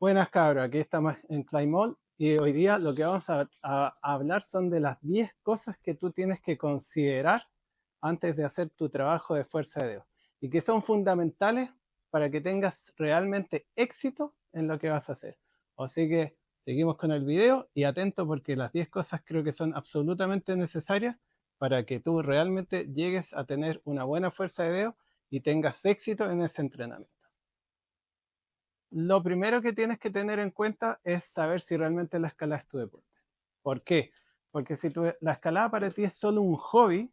Buenas cabros, aquí estamos en Claymall y hoy día lo que vamos a hablar son de las 10 cosas que tú tienes que considerar antes de hacer tu trabajo de fuerza de dedo y que son fundamentales para que tengas realmente éxito en lo que vas a hacer. Así que seguimos con el video y atento porque las 10 cosas creo que son absolutamente necesarias para que tú realmente llegues a tener una buena fuerza de dedo y tengas éxito en ese entrenamiento. Lo primero que tienes que tener en cuenta es saber si realmente la escalada es tu deporte. ¿Por qué? Porque si la escalada para ti es solo un hobby,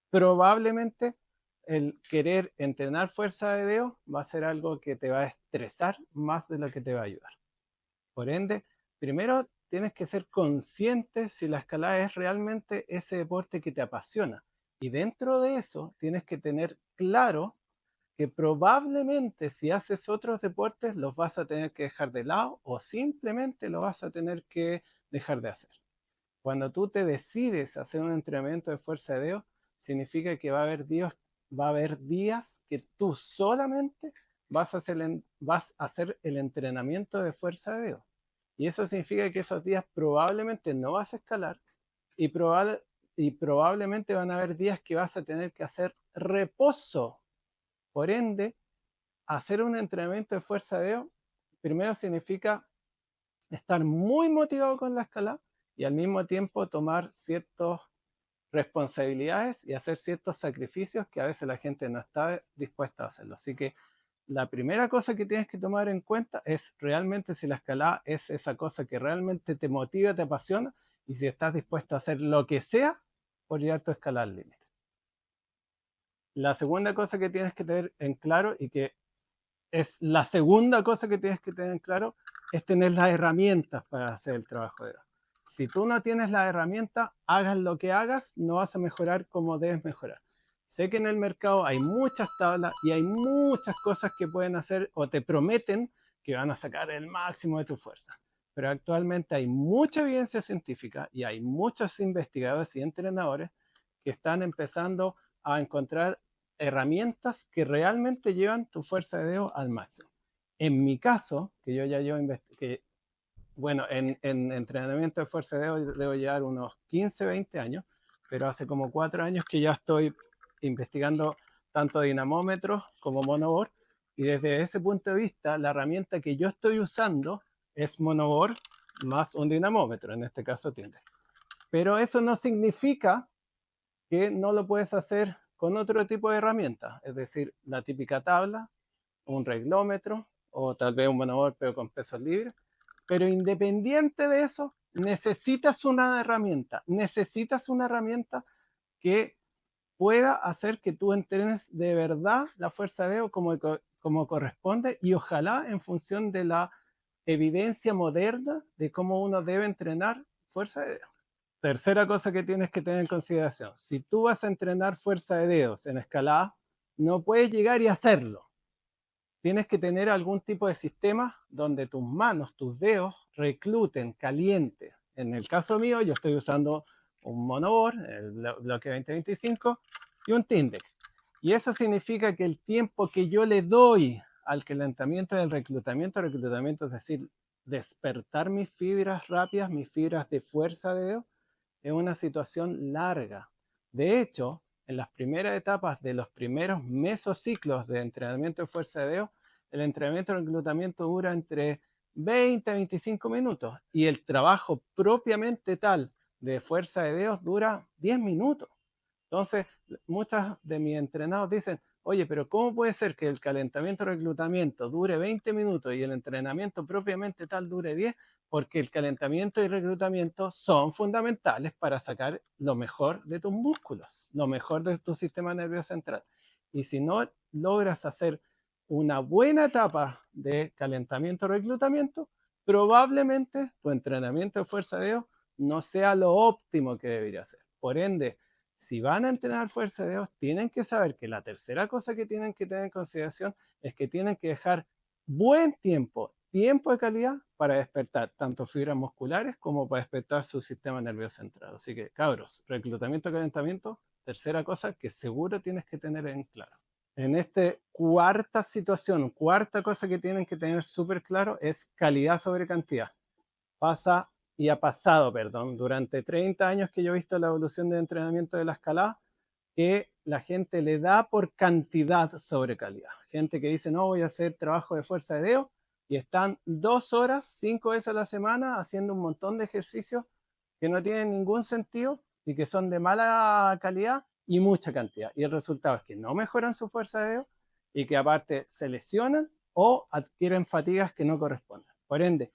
probablemente el querer entrenar fuerza de dedo va a ser algo que te va a estresar más de lo que te va a ayudar. Por ende, primero tienes que ser consciente si la escalada es realmente ese deporte que te apasiona. Y dentro de eso tienes que tener claro que probablemente si haces otros deportes los vas a tener que dejar de lado o simplemente lo vas a tener que dejar de hacer. Cuando tú te decides hacer un entrenamiento de fuerza de dedo, significa que va a haber días que tú solamente vas a hacer el entrenamiento de fuerza de dedo. Y eso significa que esos días probablemente no vas a escalar y, y probablemente van a haber días que vas a tener que hacer reposo. Por ende, hacer un entrenamiento de fuerza de dedo primero significa estar muy motivado con la escalada y al mismo tiempo tomar ciertas responsabilidades y hacer ciertos sacrificios que a veces la gente no está dispuesta a hacerlo. Así que la primera cosa que tienes que tomar en cuenta es realmente si la escalada es esa cosa que realmente te motiva, te apasiona y si estás dispuesto a hacer lo que sea por llegar a tu escalada al límite. La segunda cosa que tienes que tener en claro y que es la segunda cosa que tienes que tener claro, es tener las herramientas para hacer el trabajo de dedo. Si tú no tienes las herramientas, hagas lo que hagas, no vas a mejorar como debes mejorar. Sé que en el mercado hay muchas tablas y hay muchas cosas que pueden hacer o te prometen que van a sacar el máximo de tu fuerza. Pero actualmente hay mucha evidencia científica y hay muchos investigadores y entrenadores que están empezando a encontrar herramientas que realmente llevan tu fuerza de dedo al máximo. En mi caso, que yo ya llevo que, bueno, en entrenamiento de fuerza de dedo debo llevar unos 15, 20 años, pero hace como 4 años que ya estoy investigando tanto dinamómetros como monobor, y desde ese punto de vista, la herramienta que yo estoy usando es monobor más un dinamómetro, en este caso tiende. Pero eso no significa que no lo puedes hacer con otro tipo de herramientas, es decir, la típica tabla, un reglómetro o tal vez un manobor pero con pesos libres. Pero independiente de eso, necesitas una herramienta que pueda hacer que tú entrenes de verdad la fuerza de dedo como corresponde y ojalá en función de la evidencia moderna de cómo uno debe entrenar fuerza de dedo. Tercera cosa que tienes que tener en consideración, si tú vas a entrenar fuerza de dedos en escalada, no puedes llegar y hacerlo. Tienes que tener algún tipo de sistema donde tus manos, tus dedos, recluten, caliente. En el caso mío, yo estoy usando un monobor, el bloque 2025, y un Tindex. Y eso significa que el tiempo que yo le doy al calentamiento del reclutamiento, es decir, despertar mis fibras rápidas, mis fibras de fuerza de dedo, es una situación larga. De hecho, en las primeras etapas de los primeros mesociclos de entrenamiento de fuerza de dedo, el entrenamiento de reclutamiento dura entre 20 a 25 minutos y el trabajo propiamente tal de fuerza de dedos dura 10 minutos. Entonces, muchos de mis entrenados dicen, oye, pero ¿cómo puede ser que el calentamiento y reclutamiento dure 20 minutos y el entrenamiento propiamente tal dure 10? Porque el calentamiento y reclutamiento son fundamentales para sacar lo mejor de tus músculos, lo mejor de tu sistema nervioso central. Y si no logras hacer una buena etapa de calentamiento y reclutamiento, probablemente tu entrenamiento de fuerza de dedo no sea lo óptimo que debería ser. Por ende, si van a entrenar fuerza de dedos, tienen que saber que la tercera cosa que tienen que tener en consideración es que tienen que dejar buen tiempo, tiempo de calidad para despertar tanto fibras musculares como para despertar su sistema nervioso central. Así que, cabros, reclutamiento, calentamiento, tercera cosa que seguro tienes que tener en claro. En esta cuarta situación, cuarta cosa que tienen que tener súper claro es calidad sobre cantidad. Pasa y ha pasado, perdón, durante 30 años que yo he visto la evolución del entrenamiento de la escalada, que la gente le da por cantidad sobre calidad. Gente que dice, no, voy a hacer trabajo de fuerza de dedo y están 2 horas, 5 veces a la semana haciendo un montón de ejercicios que no tienen ningún sentido y que son de mala calidad y mucha cantidad. Y el resultado es que no mejoran su fuerza de dedo y que aparte se lesionan o adquieren fatigas que no corresponden. Por ende,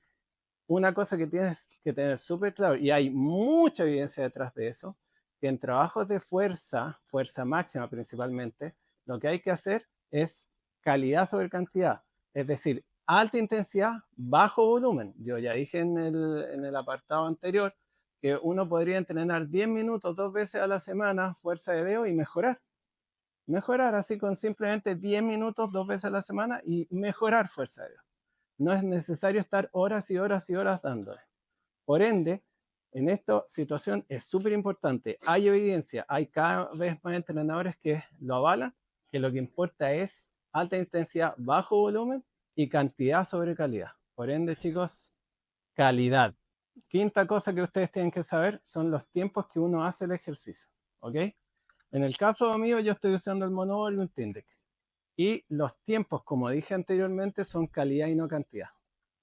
una cosa que tienes que tener súper claro, y hay mucha evidencia detrás de eso, que en trabajos de fuerza, fuerza máxima principalmente, lo que hay que hacer es calidad sobre cantidad. Es decir, alta intensidad, bajo volumen. Yo ya dije en el apartado anterior que uno podría entrenar 10 minutos 2 veces a la semana fuerza de dedo y mejorar. Mejorar así con simplemente 10 minutos 2 veces a la semana y mejorar fuerza de dedo. No es necesario estar horas y horas y horas dándole. Por ende, en esta situación es súper importante. Hay evidencia, hay cada vez más entrenadores que lo avalan, que lo que importa es alta intensidad, bajo volumen y cantidad sobre calidad. Por ende, chicos, calidad. Quinta cosa que ustedes tienen que saber son los tiempos que uno hace el ejercicio. ¿Ok? En el caso mío, yo estoy usando el monobol y un Tindex. Y los tiempos, como dije anteriormente, son calidad y no cantidad.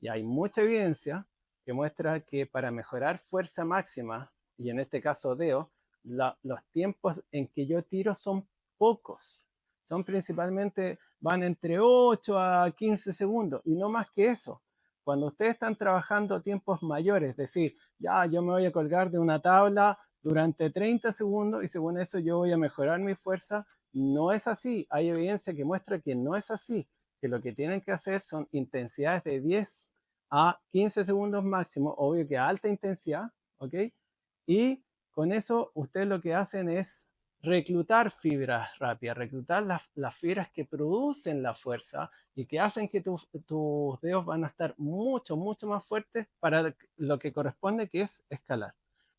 Y hay mucha evidencia que muestra que para mejorar fuerza máxima, y en este caso DEO, los tiempos en que yo tiro son pocos. Son principalmente, van entre 8 a 15 segundos y no más que eso. Cuando ustedes están trabajando tiempos mayores, es decir, ya yo me voy a colgar de una tabla durante 30 segundos y según eso yo voy a mejorar mi fuerza, no es así. Hay evidencia que muestra que no es así, que lo que tienen que hacer son intensidades de 10 a 15 segundos máximo, obvio que a alta intensidad, ¿ok? Y con eso ustedes lo que hacen es reclutar fibras rápidas, reclutar las fibras que producen la fuerza y que hacen que tus dedos van a estar mucho, mucho más fuertes para lo que corresponde, que es escalar.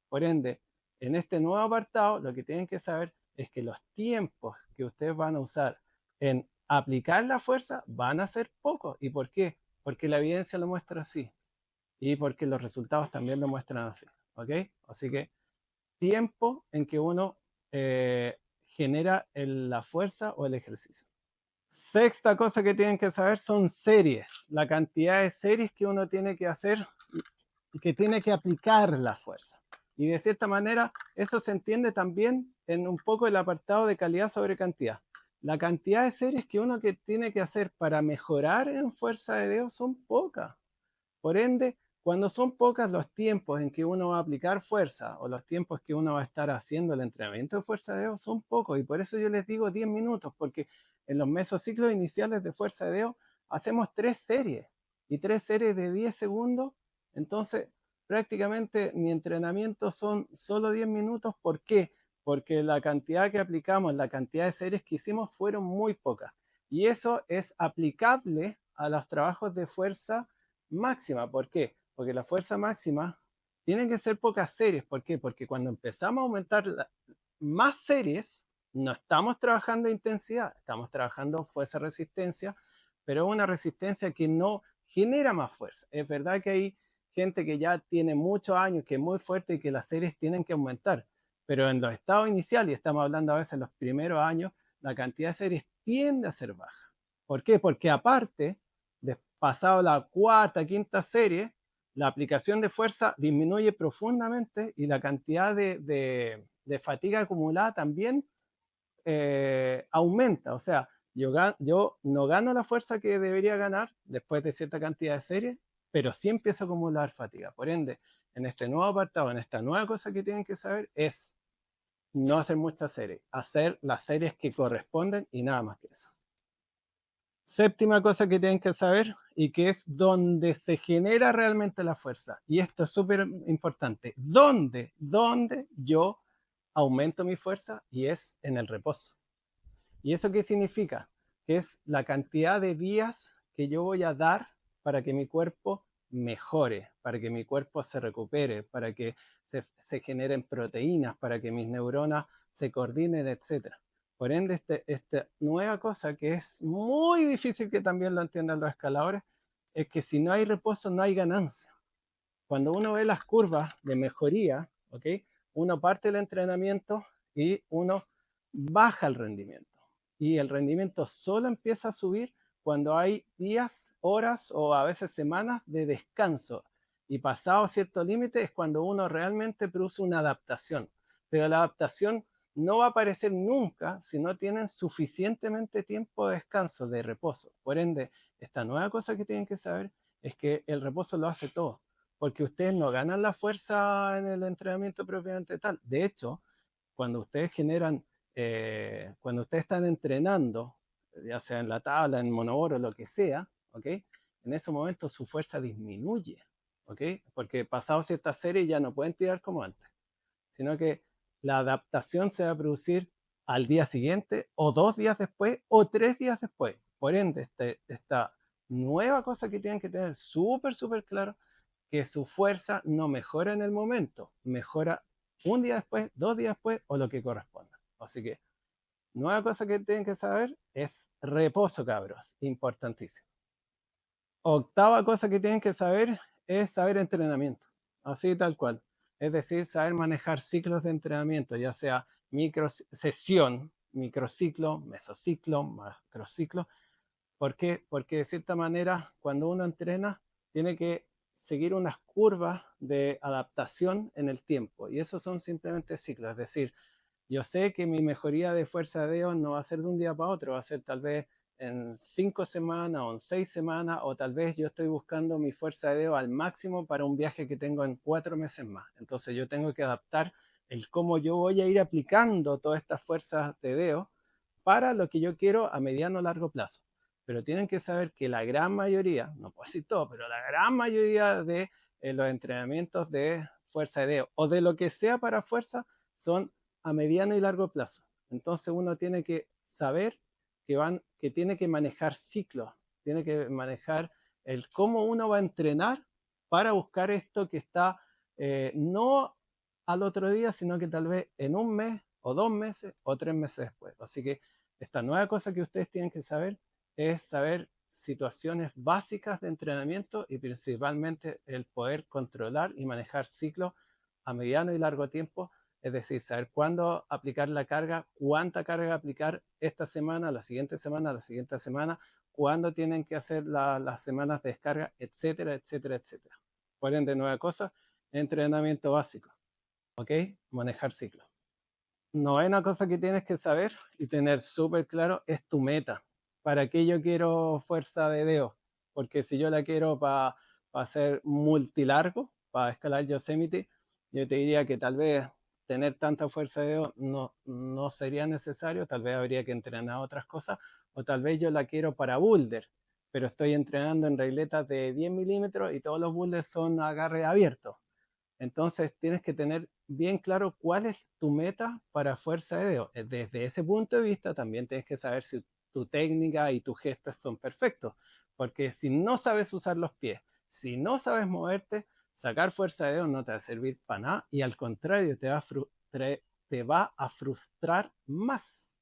Por ende, en este nuevo apartado, lo que tienen que saber es que los tiempos que ustedes van a usar en aplicar la fuerza van a ser pocos. ¿Y por qué? Porque la evidencia lo muestra así y porque los resultados también lo muestran así. ¿Ok? Así que tiempo en que uno genera la fuerza o el ejercicio. Sexta cosa que tienen que saber son series, la cantidad de series que uno tiene que hacer y que tiene que aplicar la fuerza. Y de cierta manera, eso se entiende también en un poco el apartado de calidad sobre cantidad. La cantidad de series que uno que tiene que hacer para mejorar en fuerza de dedo son pocas. Por ende, cuando son pocas los tiempos en que uno va a aplicar fuerza o los tiempos que uno va a estar haciendo el entrenamiento de fuerza de dedo son pocos. Y por eso yo les digo 10 minutos, porque en los mesociclos iniciales de fuerza de dedo hacemos 3 series y 3 series de 10 segundos. Entonces, prácticamente mi entrenamiento son solo 10 minutos. ¿Por qué? Porque la cantidad que aplicamos, la cantidad de series que hicimos fueron muy pocas. Y eso es aplicable a los trabajos de fuerza máxima. ¿Por qué? Porque la fuerza máxima tienen que ser pocas series. ¿Por qué? Porque cuando empezamos a aumentar más series, no estamos trabajando intensidad, estamos trabajando fuerza-resistencia, pero una resistencia que no genera más fuerza. Es verdad que hay gente que ya tiene muchos años, que es muy fuerte y que las series tienen que aumentar, pero en los estados iniciales, y estamos hablando a veces en los primeros años, la cantidad de series tiende a ser baja. ¿Por qué? Porque aparte, pasado la cuarta, quinta serie, la aplicación de fuerza disminuye profundamente y la cantidad de fatiga acumulada también aumenta. O sea, yo no gano la fuerza que debería ganar después de cierta cantidad de series, pero sí empiezo a acumular fatiga. Por ende, en este nuevo apartado, en esta nueva cosa que tienen que saber es no hacer muchas series, hacer las series que corresponden y nada más que eso. Séptima cosa que tienen que saber y que es donde se genera realmente la fuerza. Y esto es súper importante. ¿Dónde yo aumento mi fuerza? Y es en el reposo. ¿Y eso qué significa? Que es la cantidad de días que yo voy a dar para que mi cuerpo mejore, para que mi cuerpo se recupere, para que se generen proteínas, para que mis neuronas se coordinen, etc. Por ende, esta nueva cosa que es muy difícil que también lo entiendan los escaladores, es que si no hay reposo no hay ganancia. Cuando uno ve las curvas de mejoría, ¿ok? Uno parte el entrenamiento y uno baja el rendimiento. Y el rendimiento solo empieza a subir cuando hay días, horas o a veces semanas de descanso. Y pasado cierto límite es cuando uno realmente produce una adaptación. Pero la adaptación no va a aparecer nunca si no tienen suficientemente tiempo de descanso, de reposo. Por ende, esta nueva cosa que tienen que saber es que el reposo lo hace todo, porque ustedes no ganan la fuerza en el entrenamiento propiamente tal. De hecho, cuando ustedes generan, cuando ustedes están entrenando, ya sea en la tabla, en monoboro, lo que sea, ¿ok? En ese momento su fuerza disminuye, ¿ok? Porque pasado cierta serie ya no pueden tirar como antes, sino que la adaptación se va a producir al día siguiente o 2 días después o 3 días después. Por ende, esta nueva cosa que tienen que tener súper, súper claro, que su fuerza no mejora en el momento, mejora un día después, 2 días después o lo que corresponda. Así que, nueva cosa que tienen que saber es reposo, cabros, importantísimo. Octava cosa que tienen que saber es saber entrenamiento, así tal cual. Es decir, saber manejar ciclos de entrenamiento, ya sea microsesión, microciclo, mesociclo, macrociclo. ¿Por qué? Porque de cierta manera, cuando uno entrena, tiene que seguir unas curvas de adaptación en el tiempo. Y esos son simplemente ciclos. Es decir, yo sé que mi mejoría de fuerza de Dios no va a ser de un día para otro, va a ser tal vez en 5 semanas o en 6 semanas, o tal vez yo estoy buscando mi fuerza de Dios al máximo para un viaje que tengo en 4 meses más. Entonces yo tengo que adaptar el cómo yo voy a ir aplicando todas estas fuerzas de Dios para lo que yo quiero a mediano o largo plazo. Pero tienen que saber que la gran mayoría, no puedo decir todo, pero la gran mayoría de los entrenamientos de fuerza de Dios o de lo que sea para fuerza son a mediano y largo plazo. Entonces uno tiene que saber que tiene que manejar ciclos, tiene que manejar el cómo uno va a entrenar para buscar esto que está no al otro día, sino que tal vez en un mes o 2 meses o 3 meses después. Así que esta nueva cosa que ustedes tienen que saber es saber situaciones básicas de entrenamiento y principalmente el poder controlar y manejar ciclos a mediano y largo tiempo, es decir, saber cuándo aplicar la carga, cuánta carga aplicar esta semana, la siguiente semana, la siguiente semana, cuándo tienen que hacer las semanas de descarga, etcétera, etcétera, etcétera. Por ende, nueva cosa, entrenamiento básico, ¿ok? Manejar ciclos. Novena cosa que tienes que saber y tener súper claro es tu meta. ¿Para qué yo quiero fuerza de dedo? Porque si yo la quiero para hacer multilargo, para escalar Yosemite, yo te diría que tal vez tener tanta fuerza de dedo no sería necesario, tal vez habría que entrenar otras cosas, o tal vez yo la quiero para boulder, pero estoy entrenando en regletas de 10 milímetros y todos los boulders son agarre abierto. Entonces tienes que tener bien claro cuál es tu meta para fuerza de dedo. Desde ese punto de vista también tienes que saber si tu técnica y tus gestos son perfectos. Porque si no sabes usar los pies, si no sabes moverte, sacar fuerza de dedo no te va a servir para nada y al contrario te va a frustrar más.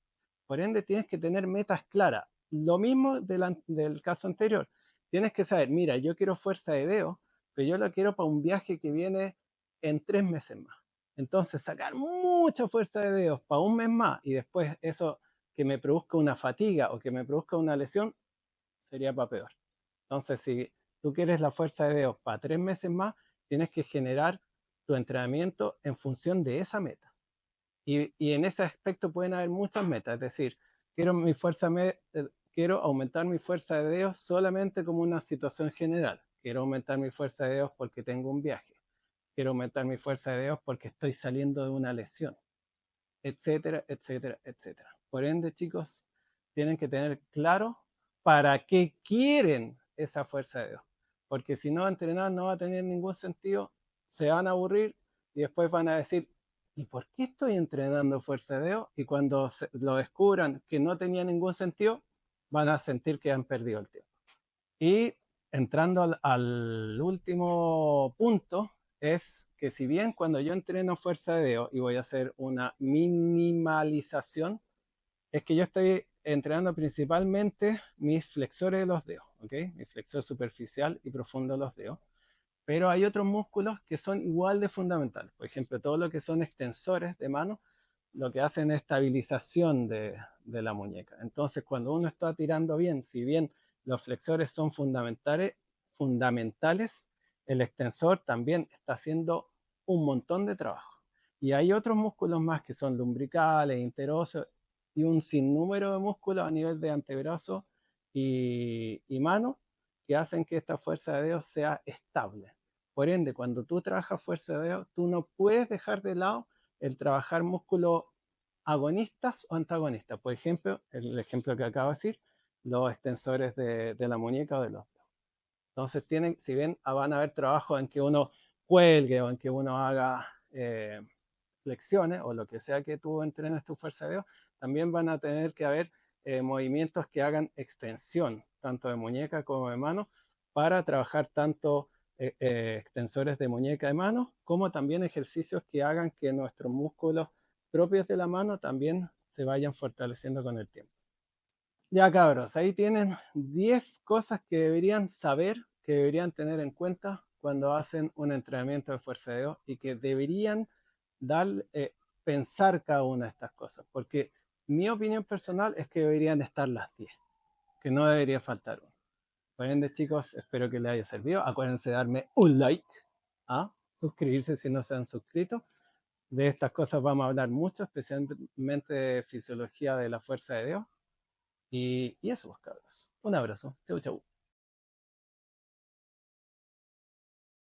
Por ende tienes que tener metas claras. Lo mismo del caso anterior. Tienes que saber, mira, yo quiero fuerza de dedo, pero yo lo quiero para un viaje que viene en 3 meses más. Entonces, sacar mucha fuerza de dedos para un mes más y después eso que me produzca una fatiga o que me produzca una lesión, sería para peor. Entonces, si tú quieres la fuerza de dedos para 3 meses más, tienes que generar tu entrenamiento en función de esa meta. Y en ese aspecto pueden haber muchas metas, es decir, quiero aumentar mi fuerza de dedos solamente como una situación general. Quiero aumentar mi fuerza de dedos porque tengo un viaje. Quiero aumentar mi fuerza de dedos porque estoy saliendo de una lesión, etcétera, etcétera, etcétera. Por ende, chicos, tienen que tener claro para qué quieren esa fuerza de dedos. Porque si no, entrenar no va a tener ningún sentido, se van a aburrir y después van a decir, ¿y por qué estoy entrenando fuerza de dedos? Y cuando lo descubran que no tenía ningún sentido, van a sentir que han perdido el tiempo. Y entrando al último punto, es que si bien cuando yo entreno fuerza de dedo y voy a hacer una minimalización, es que yo estoy entrenando principalmente mis flexores de los dedos, ¿ok? Mi flexor superficial y profundo de los dedos. Pero hay otros músculos que son igual de fundamentales. Por ejemplo, todo lo que son extensores de mano, lo que hacen es estabilización de la muñeca. Entonces, cuando uno está tirando bien, si bien los flexores son fundamentales, el extensor también está haciendo un montón de trabajo. Y hay otros músculos más que son lumbricales, interosos y un sinnúmero de músculos a nivel de antebrazo y mano que hacen que esta fuerza de dedos sea estable. Por ende, cuando tú trabajas fuerza de dedos, tú no puedes dejar de lado el trabajar músculos agonistas o antagonistas. Por ejemplo, el ejemplo que acabo de decir, los extensores de la muñeca o de los dedos. Entonces, tienen, si bien van a haber trabajos en que uno cuelgue o en que uno haga flexiones o lo que sea que tú entrenes tu fuerza de dedos, también van a tener que haber movimientos que hagan extensión, tanto de muñeca como de mano, para trabajar tanto extensores de muñeca de mano, como también ejercicios que hagan que nuestros músculos propios de la mano también se vayan fortaleciendo con el tiempo. Ya cabros, ahí tienen 10 cosas que deberían saber, que deberían tener en cuenta cuando hacen un entrenamiento de fuerza de dedos y que deberían dar, pensar cada una de estas cosas, porque mi opinión personal es que deberían estar las 10, que no debería faltar uno. Por ende, chicos, espero que les haya servido. Acuérdense de darme un like, ¿ah? Suscribirse si no se han suscrito. De estas cosas vamos a hablar mucho, especialmente de fisiología de la fuerza de Dios. Y eso, pues, cabros. Un abrazo. Chau, chau.